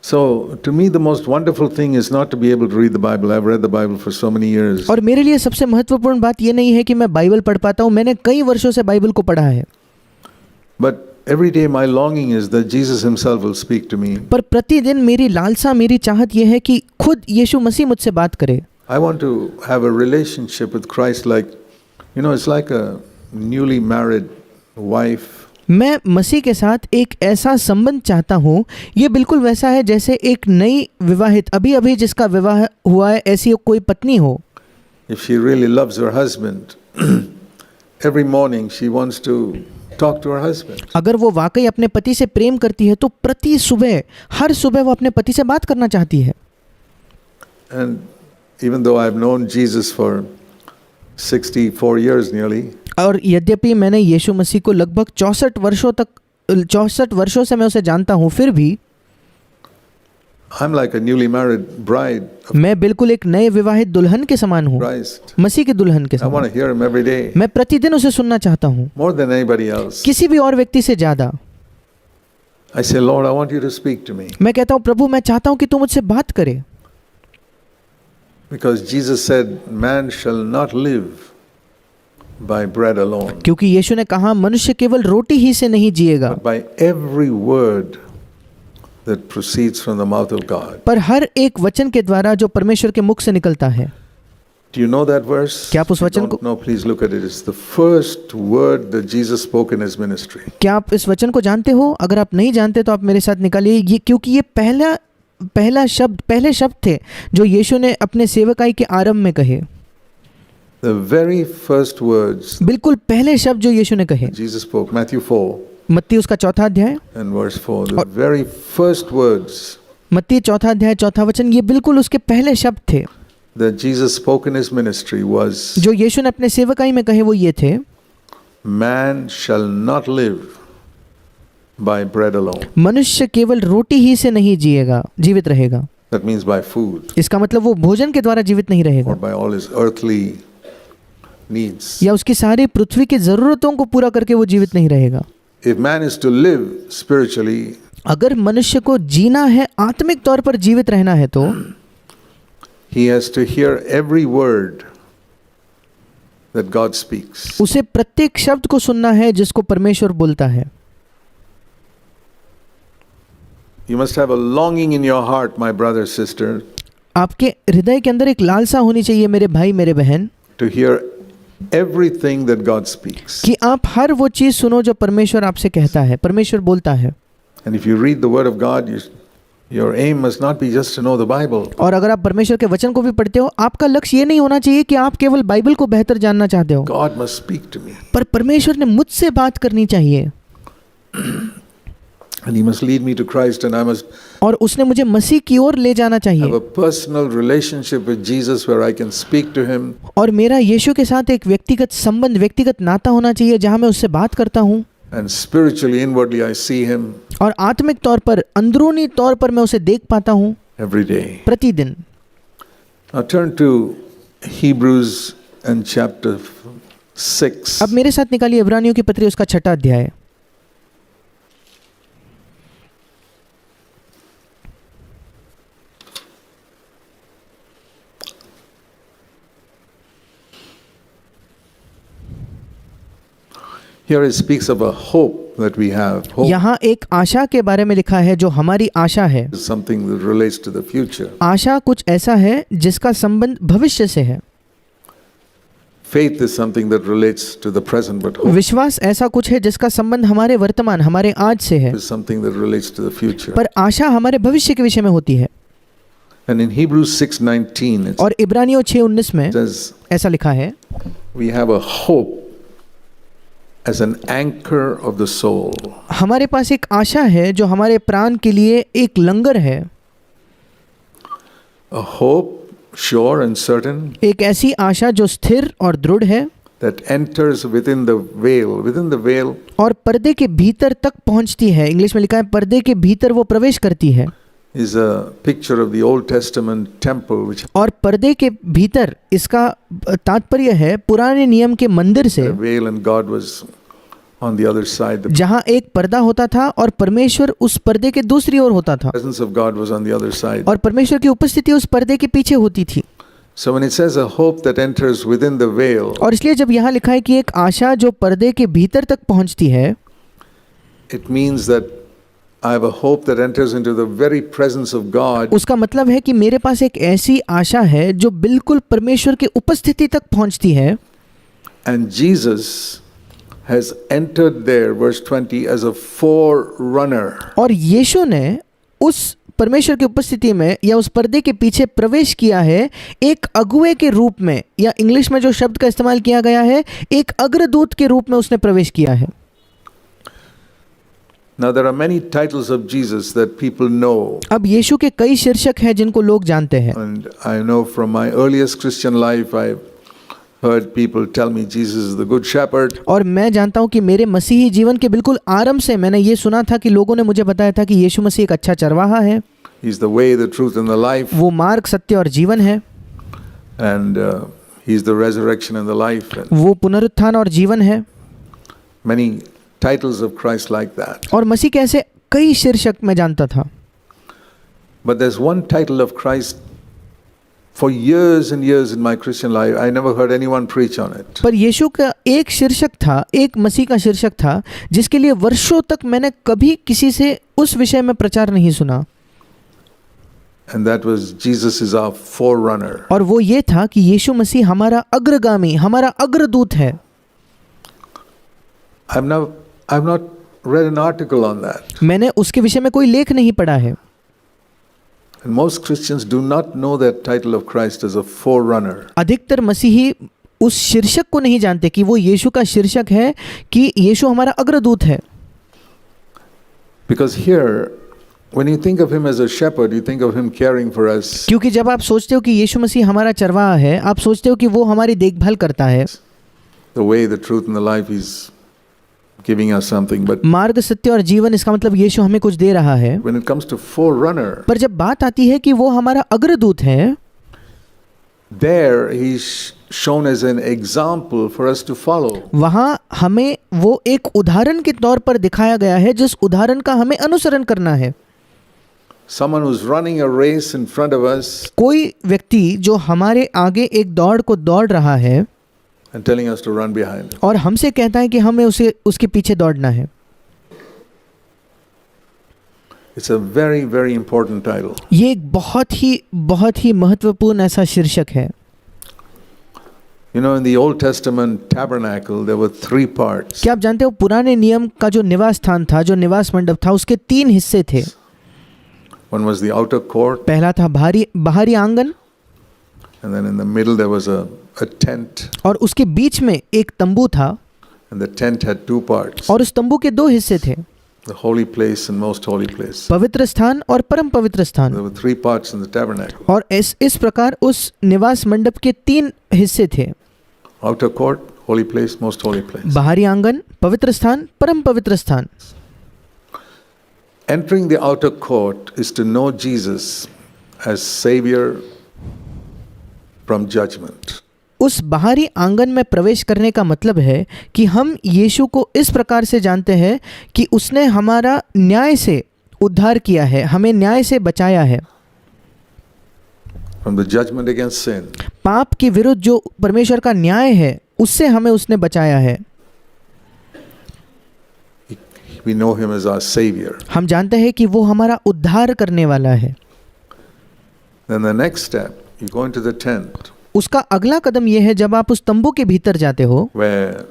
So to me the most wonderful thing is not to be able to read the Bible. I've read the Bible for so many years. और मेरे लिए सबसे महत्वपूर्ण बात ये नहीं है कि मैं बाइबल पढ़ पाता हूँ, मैंने कई वर्षों से बाइबल को पढ़ा है। But every day my longing is that Jesus himself will speak to me. पर प्रतिदिन मेरी लालसा, मेरी चाहत ये है कि खुद यीशु मसीह मुझसे बात करे। I want to have a relationship with Christ like, it's like a newly married wife. मैं मसीह के साथ एक ऐसा संबंध चाहता हूँ, ये बिल्कुल वैसा है जैसे एक नई विवाहित, अभी अभी जिसका विवाह हुआ है, ऐसी कोई पत्नी हो। If she really loves her husband, every morning she wants to talk to her husband. अगर वो वाकई अपने पति से प्रेम करती है तो प्रति सुबह, हर सुबह वो अपने पति से बात करना चाहती है। And even though I've known Jesus for 64 years nearly, और यद्यपि मैंने यीशु मसीह को लगभग 64 वर्षों से मैं उसे जानता हूँ, फिर भी I'm like a newly married bride of मैं बिल्कुल एक नए विवाहित दुल्हन के समान हूँ, Christ. मसीह के दुल्हन के I want समान। to hear him every day, मैं प्रतिदिन उसे सुनना चाहता हूँ, more than anybody else. किसी भी और व्यक्ति से ज़्यादा। I say, Lord, I want you to speak to me. मैं कहता हूँ, प्रभु मैं चाहता हूँ कि तू मुझसे बात करे, Because Jesus said, man shall not live by bread alone, क्योंकि यीशु ने कहा मनुष्य केवल रोटी ही से नहीं जिएगा, but by every word that proceeds from the mouth of God. पर हर एक वचन के द्वारा जो परमेश्वर के मुख से निकलता है। Do you know that verse? क्या आप उस If you वचन don't को- know, please look at it. It's the first word that Jesus spoke in his ministry. क्या आप इस वचन को जानते हो? अगर आप नहीं जानते तो आप मेरे साथ निकालिए ये, क्योंकि ये पहले शब्द थे जो यीशु ने अपने सेवकाई के आरंभ में कहे। The very first words बिल्कुल पहले शब्द जो यीशु ने कहे, Jesus spoke, Matthew 4 मत्ती उसका 4 अध्याय, and verse 4. The very first words मत्ती 4 अध्याय 4 वचन, ये बिल्कुल उसके पहले शब्द थे that Jesus spoke in his ministry was, जो यीशु ने अपने सेवकाई में कहे। वो ये थे, man shall not live by bread alone. मनुष्य केवल रोटी ही से नहीं जीवित रहेगा। That means by food इसका मतलब वो भोजन के द्वारा जीवित नहीं or रहेगा, by all his earthly needs. या उसकी सारी पृथ्वी की जरूरतों को पूरा करके वो जीवित नहीं रहेगा। If man is to live spiritually, अगर मनुष्य को जीना है, आत्मिक तौर पर जीवित रहना है, तो he has to hear every word that God speaks. उसे प्रत्येक शब्द को सुनना है जिसको परमेश्वर बोलता है। You must have a longing in your heart, my brother, sister, आपके हृदय के अंदर एक लालसा होनी चाहिए, मेरे भाई मेरे बहन, to hear everything that God speaks. कि आप हर वो चीज़ सुनो जो परमेश्वर आपसे कहता है, परमेश्वर बोलता है। And if you read the word of God, your aim must not be just to know the Bible. और अगर आप परमेश्वर के वचन को भी पढ़ते हो, आपका लक्ष्य ये नहीं होना चाहिए कि आप केवल बाइबल को बेहतर जानना चाहते हो, God must speak to me. पर परमेश्वर ने मुझसे बात करनी चाहिए, And he must lead me to Christ, and I must और उसने मुझे मसीह की ओर ले जाना have चाहिए, a personal relationship with Jesus where I can speak to him और मेरा यीशु के साथ एक व्यक्तिगत संबंध, व्यक्तिगत नाता होना चाहिए जहाँ मैं उससे बात करता हूँ, and spiritually, inwardly, I see him और आत्मिक तौर पर, अंदरूनी तौर पर मैं उसे देख पाता हूँ every day. प्रतिदिन। Now turn to Hebrews and chapter 6. अब मेरे साथ निकालिए इब्रानियों की पत्री उसका 6 अध्याय। Here it speaks of a hope that we have. Hope यहाँ एक आशा के बारे में लिखा है जो हमारी आशा है। is something that relates to the future. आशा कुछ ऐसा है जिसका संबंध भविष्य से है। Faith is something that relates to the present, but hope विश्वास ऐसा कुछ है जिसका संबंध हमारे वर्तमान, हमारे आज से है, is something that relates to the future. पर आशा हमारे भविष्य के विषय में होती है। And in Hebrews 6:19 it और इब्रानियों 6:19 में says ऐसा लिखा है, we have a hope as an anchor of the soul. हमारे पास एक आशा है जो हमारे प्राण के लिए एक लंगर है। A hope sure and certain एक ऐसी आशा जो स्थिर और दृढ़ है, that enters within the veil और पर्दे के भीतर तक पहुंचती है। इंग्लिश में लिखा है पर्दे के भीतर वो प्रवेश करती है। is a picture of the Old Testament temple which और पर्दे के भीतर, इसका तात्पर्य है पुराने नियम के मंदिर से, the veil, and God was on the other side. The जहाँ एक पर्दा होता था और परमेश्वर उस पर्दे के दूसरी ओर होता था, presence of God was on the other side. और परमेश्वर की उपस्थिति उस पर्दे के पीछे होती थी। So when it says a hope that enters within the veil, और इसलिए जब यहाँ लिखा है कि एक आशा जो पर्दे के भीतर तक पहुँचती है, it means that I have a hope that enters into the very presence of God, उसका मतलब है कि मेरे पास एक ऐसी आशा है जो बिल्कुल परमेश्वर की उपस्थिति तक पहुँचती है। and Jesus has entered there, verse 20, as a forerunner. और यीशु ने उस परमेश्वर की उपस्थिति में या उस पर्दे के पीछे प्रवेश किया है एक अगुए के रूप में, या इंग्लिश में जो शब्द का इस्तेमाल किया गया है, एक अग्रदूत के रूप में उसने प्रवेश किया है। Now there are many titles of Jesus that people know, अब यीशु के कई शीर्षक हैं जिनको लोग जानते हैं, and I know from my earliest Christian life I've heard people tell me Jesus is the good shepherd. और मैं जानता हूं कि मेरे मसीही जीवन के बिल्कुल आरंभ से मैंने ये सुना था कि लोगों ने मुझे बताया था कि यीशु मसीह एक अच्छा चरवाहा है, He's the way, the truth and the life, वो मार्ग, सत्य और जीवन है, and He's the resurrection and the life, and वो पुनरुत्थान और जीवन है। many titles of Christ like that. और मसीह के ऐसे कई शीर्षक मैं जानता था, But there's one title of Christ. For years and years in my Christian life, I never heard anyone preach on it. पर यीशु का एक शीर्षक था, एक मसीह का शीर्षक था जिसके लिए वर्षों तक मैंने कभी किसी से उस विषय में प्रचार नहीं सुना, And that was Jesus is our forerunner. और वो ये था कि यीशु मसीह हमारा अग्रगामी, हमारा अग्रदूत है। I've not read an article on that. मैंने उसके विषय में कोई लेख नहीं पढ़ा है, And most Christians do not know that title of Christ as a forerunner. अधिकतर मसीही उस शीर्षक को नहीं जानते कि वो यीशु का शीर्षक है कि यीशु हमारा अग्रदूत है। Because here, when you think of him as a shepherd, you think of him caring for us. क्योंकि जब आप सोचते हो कि यीशु मसीह हमारा चरवाहा है, आप सोचते हो कि वो हमारी देखभाल करता है, The way, the truth and the life, he's giving us something. But मार्ग, सत्य और जीवन, इसका मतलब यीशु हमें कुछ दे रहा है। when it comes to forerunner, पर जब बात आती है कि वो हमारा अग्रदूत है, there he's shown as an example for us to follow. वहाँ हमें वो एक उदाहरण के तौर पर दिखाया गया है जिस उदाहरण का हमें अनुसरण करना है। Someone who's running a race in front of us कोई व्यक्ति जो हमारे आगे एक दौड़ को दौड़ रहा है and telling us to run behind him. और हमसे कहता है कि हमें उसके पीछे दौड़ना है। It's a very, very important title. ये एक बहुत ही महत्वपूर्ण ऐसा शीर्षक है। You know, in the Old Testament tabernacle, there were 3 parts. क्या आप जानते हो पुराने नियम का जो निवास स्थान था, जो निवास मंडप था, उसके 3 हिस्से थे। One was the outer court, पहला था बाहरी आंगन, and then in the middle there was a tent, और उसके बीच में एक तंबू था, and the tent had 2 parts. और उस तंबू के 2 हिस्से थे, The holy place and most holy place. पवित्र स्थान और परम पवित्र स्थान। There were 3 parts in the tabernacle. और इस प्रकार उस निवास मंडप के 3 हिस्से थे, Outer court, holy place, most holy place. बाहरी आंगन, पवित्र स्थान, परम पवित्र स्थान। Entering the outer court is to know Jesus as Savior from judgment. उस बाहरी आंगन में प्रवेश करने का मतलब है कि हम यीशु को इस प्रकार से जानते हैं कि उसने हमारा न्याय से उद्धार किया है, हमें न्याय से बचाया है, From the judgment against sin. पाप के विरुद्ध जो परमेश्वर का न्याय है उससे हमें उसने बचाया है। We know him as our Savior. हम जानते हैं कि वो हमारा उद्धार करने वाला है। Then the next step, you go into the tent उसका अगला कदम यह है, जब आप उस तंबू के भीतर जाते हो where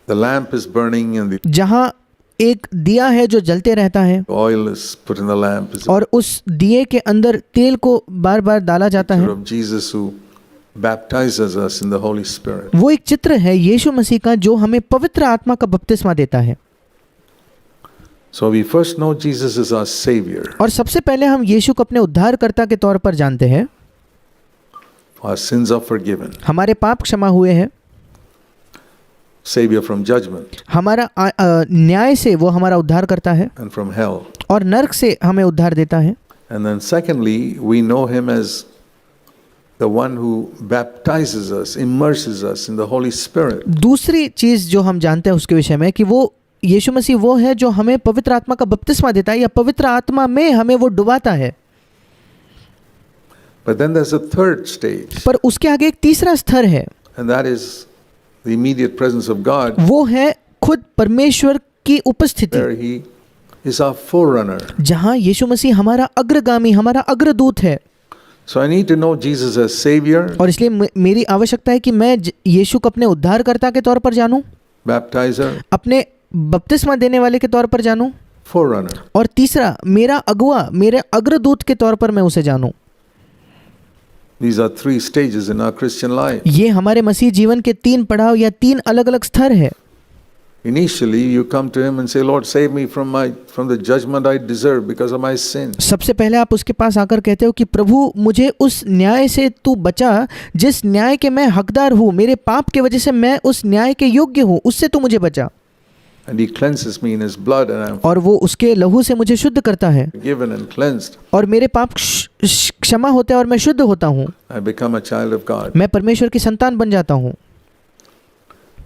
the lamp is burning and the जहाँ एक दिया है जो जलते रहता है, oil is put in the lamp. Is a और उस दिए के अंदर तेल को बार बार डाला जाता picture है। of Jesus who baptizes us in the Holy Spirit. वो एक चित्र है यीशु मसीह का जो हमें पवित्र आत्मा का बपतिस्मा देता है। So we first know Jesus is our Savior. और सबसे पहले हम यीशु को अपने उद्धारकर्ता के तौर पर जानते हैं। Our sins are forgiven. हमारे पाप क्षमा हुए हैं, Savior from judgment हमारा न्याय से वो हमारा उद्धार करता है, and from hell. और नरक से हमें उद्धार देता है। And then secondly, we know him as the one who baptizes us, immerses us in the Holy Spirit. दूसरी चीज़ जो हम जानते हैं उसके विषय में कि वो यीशु मसीह वो है जो हमें पवित्र आत्मा का बपतिस्मा देता है या पवित्र आत्मा में हमें वो डुबाता है। But then there's a third stage, पर उसके आगे एक तीसरा स्तर है, and that is the immediate presence of God, वो है खुद परमेश्वर की उपस्थिति, where He is our forerunner. जहाँ यीशु मसीह हमारा अग्रगामी, हमारा अग्रदूत है। So I need to know Jesus as Savior, और इसलिए मेरी आवश्यकता है कि मैं यीशु को अपने उद्धारकर्ता के तौर पर जानूं, baptizer, अपने बपतिस्मा देने वाले के तौर पर जानूं, forerunner. और तीसरा मेरा अगुआ, मेरे अग्रदूत के तौर पर मैं उसे जानूं। These are three stages in our Christian life. ये हमारे मसीह जीवन के 3 पड़ाव या 3 अलग अलग स्तर है। Initially, you come to Him and say, Lord, save me from the judgment I deserve because of my sin. सबसे पहले आप उसके पास आकर कहते हो कि प्रभु मुझे उस न्याय से तू बचा जिस न्याय के मैं हकदार हूँ, मेरे पाप के वजह से मैं उस न्याय के योग्य हूँ, उससे तू मुझे बचा। And He cleanses me in His blood, and I'm और वो उसके लहू से मुझे शुद्ध करता है, forgiven and cleansed. और मेरे पाप क्षमा होते हैं और मैं शुद्ध होता हूँ, I become a child of God. मैं परमेश्वर की संतान बन जाता हूँ।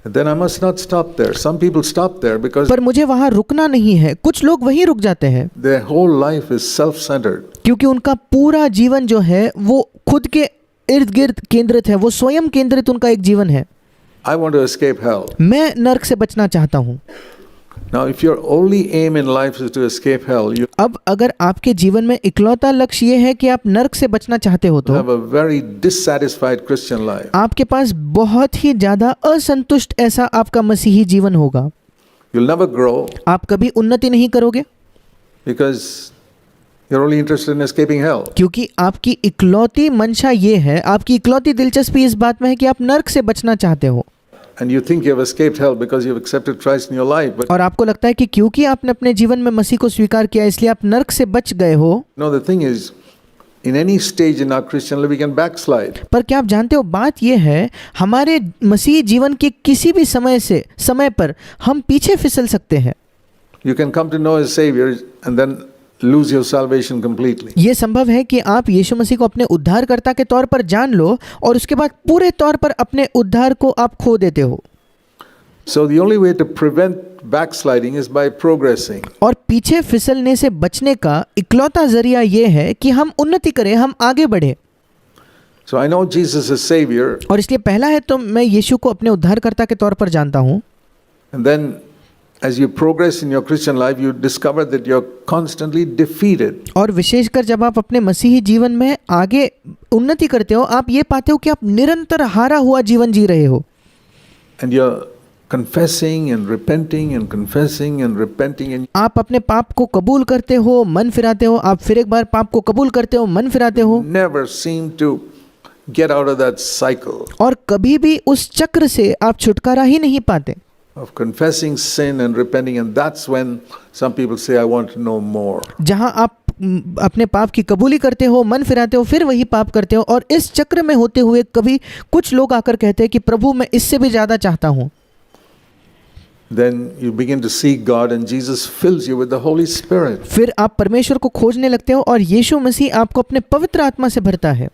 And then I must not stop there. Some people stop there because पर मुझे वहाँ रुकना नहीं है। कुछ लोग वहीं रुक जाते हैं their whole life is self-centered. क्योंकि उनका पूरा जीवन जो है वो खुद के इर्द गिर्द केंद्रित है, वो स्वयं केंद्रित उनका एक जीवन है। I want to escape hell. मैं नरक से बचना चाहता हूँ। Now, if your only aim in life is to escape hell, you अब अगर आपके जीवन में इकलौता लक्ष्य ये है कि आप नरक से बचना चाहते हो तो have a very dissatisfied Christian life. आपके पास बहुत ही ज़्यादा असंतुष्ट ऐसा आपका मसीही जीवन होगा। You'll never grow आप कभी उन्नति नहीं करोगे because you're only interested in escaping hell. क्योंकि आपकी इकलौती मंशा ये है, आपकी इकलौती दिलचस्पी इस बात में है कि आप नरक से बचना चाहते हो। And you think you have escaped hell because you've accepted Christ in your life. But और आपको लगता है कि क्योंकि आपने अपने जीवन में मसीह को स्वीकार किया इसलिए आप नरक से बच गए हो। no, the thing is, in any stage in our Christian life, we can backslide. पर क्या आप जानते हो, बात यह है हमारे मसीही जीवन के किसी भी समय पर हम पीछे फिसल सकते हैं। You can come to know as Savior and then lose your salvation completely. ये संभव है कि आप यीशु मसीह को अपने उद्धारकर्ता के तौर पर जान लो और उसके बाद पूरे तौर पर अपने उद्धार को आप खो देते हो। So the only way to prevent backsliding is by progressing. और पीछे फिसलने से बचने का इकलौता जरिया ये है कि हम उन्नति करें, हम आगे बढ़े। So I know Jesus is Savior, और इसलिए पहला है तो मैं यीशु को अपने उद्धारकर्ता के तौर पर जानता हूँ। and then as you progress in your Christian life, you discover that you're constantly defeated. और विशेषकर जब आप अपने मसीही जीवन में आगे उन्नति करते हो, आप ये पाते हो कि आप निरंतर हारा हुआ जीवन जी रहे हो। And you're confessing and repenting and confessing and repenting, and आप अपने पाप को कबूल करते हो, मन फिराते हो, आप फिर एक बार पाप को कबूल करते हो, मन फिराते हो, never seem to get out of that cycle और कभी भी उस चक्र से आप छुटकारा ही नहीं पाते। of confessing sin and repenting, and that's when some people say, I want to know more. जहाँ आप अपने पाप की कबूली करते हो, मन फिराते हो, फिर वही पाप करते हो, और इस चक्र में होते हुए कभी कुछ लोग आकर कहते हैं कि प्रभु मैं इससे भी ज़्यादा चाहता हूँ। Then you begin to seek God and Jesus fills you with the Holy Spirit. फिर आप परमेश्वर को खोजने लगते हो और यीशु मसीह आपको अपने पवित्र आत्मा से भरता है।